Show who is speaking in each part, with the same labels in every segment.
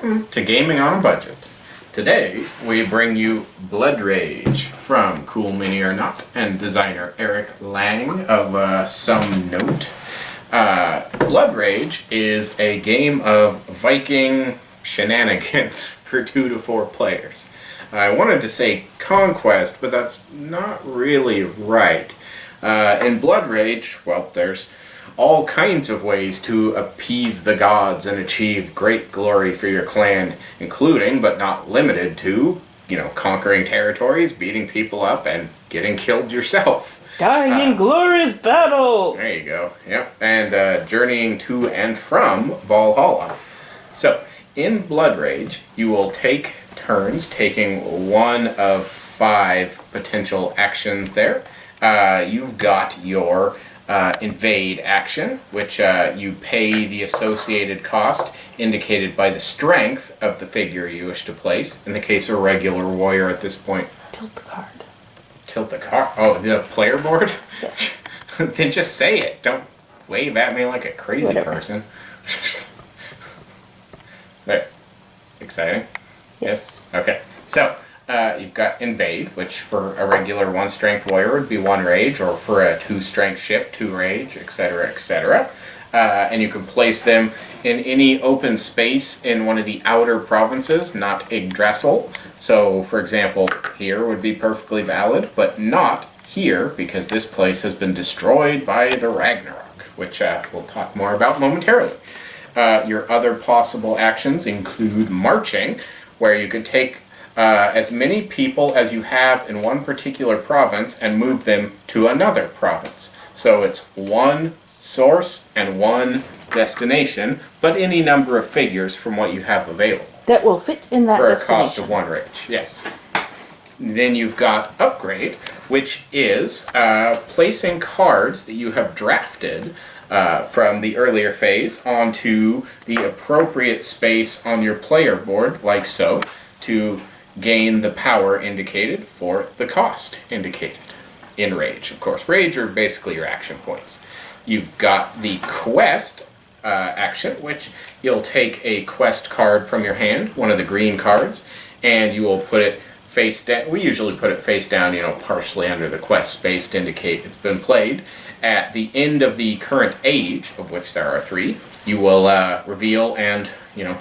Speaker 1: welcome to Gaming on a Budget. Today we bring you Blood Rage from Cool Mini or Not and designer Eric Lang of some note. Blood Rage is a game of Viking shenanigans for 2 to 4 players. I wanted to say conquest, but that's not really right. In Blood Rage, well, there's all kinds of ways to appease the gods and achieve great glory for your clan, including, but not limited to, conquering territories, beating people up, and getting killed yourself.
Speaker 2: Dying in glorious battle!
Speaker 1: There you go, yep. And journeying to and from Valhalla. So, in Blood Rage, you will take turns, taking 1 of 5 potential actions there. You've got your invade action, which you pay the associated cost indicated by the strength of the figure you wish to place. In the case of a regular warrior at this point,
Speaker 2: Tilt the card.
Speaker 1: Tilt the card? Oh, the player board?
Speaker 2: Yes.
Speaker 1: Then just say it. Don't wave at me like a crazy person. There. Exciting?
Speaker 2: Yes.
Speaker 1: Okay. So, you've got invade, which for a regular 1 strength warrior would be 1 rage, or for a 2 strength ship, 2 rage, etc., etc. And you can place them in any open space in one of the outer provinces, not Yggdrasil. So, for example, here would be perfectly valid, but not here, because this place has been destroyed by the Ragnarok, which we'll talk more about momentarily. Your other possible actions include marching, where you could take as many people as you have in one particular province and move them to another province. So it's 1 source and 1 destination, but any number of figures from what you have available.
Speaker 2: That will fit in that
Speaker 1: for
Speaker 2: destination.
Speaker 1: a cost of 1 rage, yes. Then you've got upgrade, which is placing cards that you have drafted from the earlier phase onto the appropriate space on your player board, like so, to gain the power indicated for the cost indicated in Rage. Of course, Rage are basically your action points. You've got the quest action, which you'll take a quest card from your hand, one of the green cards, and you will put it face down. We usually put it face down, partially under the quest space to indicate it's been played. At the end of the current age, of which there are 3, you will reveal and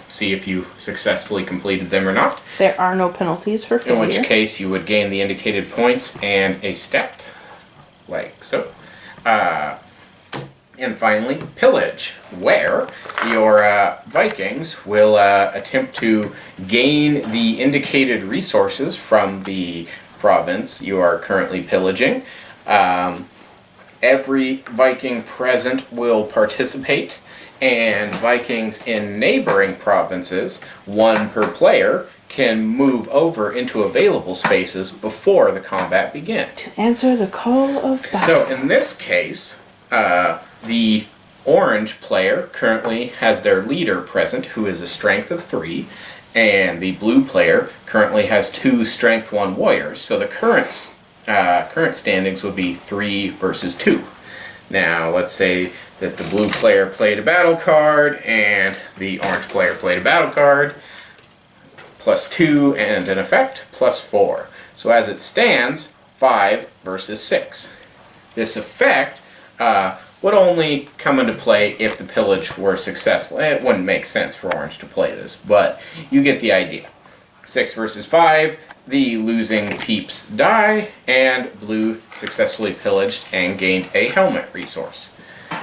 Speaker 1: see if you successfully completed them or not.
Speaker 2: There are no penalties for failure.
Speaker 1: In which case you would gain the indicated points and a stat, like so. And finally, pillage, where your Vikings will attempt to gain the indicated resources from the province you are currently pillaging. Every Viking present will participate, and Vikings in neighboring provinces, 1 per player, can move over into available spaces before the combat begins.
Speaker 2: To answer the call of battle.
Speaker 1: So in this case, the orange player currently has their leader present, who is a strength of 3, and the blue player currently has 2 strength 1 warriors. So the current standings would be 3 versus 2. Now, let's say that the blue player played a battle card and the orange player played a battle card, +2, and an effect, +4. So as it stands, 5 versus 6. This effect would only come into play if the pillage were successful. It wouldn't make sense for orange to play this, but you get the idea. 6 versus 5, the losing peeps die, and blue successfully pillaged and gained a helmet resource.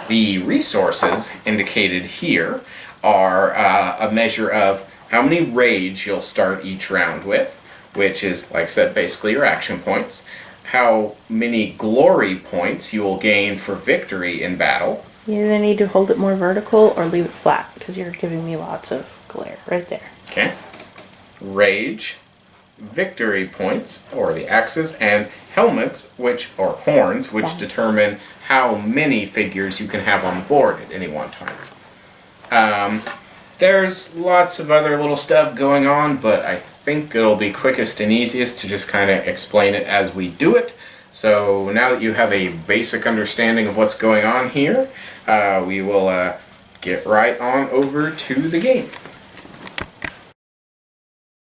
Speaker 1: The resources indicated here are a measure of how many rage you'll start each round with, which is, like I said, basically your action points, how many glory points you will gain for victory in battle.
Speaker 2: You either need to hold it more vertical or leave it flat, because you're giving me lots of glare right there.
Speaker 1: Okay. Rage, victory points, or the axes, and helmets, or horns, which determine how many figures you can have on the board at any one time. There's lots of other little stuff going on, but I think it'll be quickest and easiest to just kind of explain it as we do it. So now that you have a basic understanding of what's going on here, we will get right on over to the game.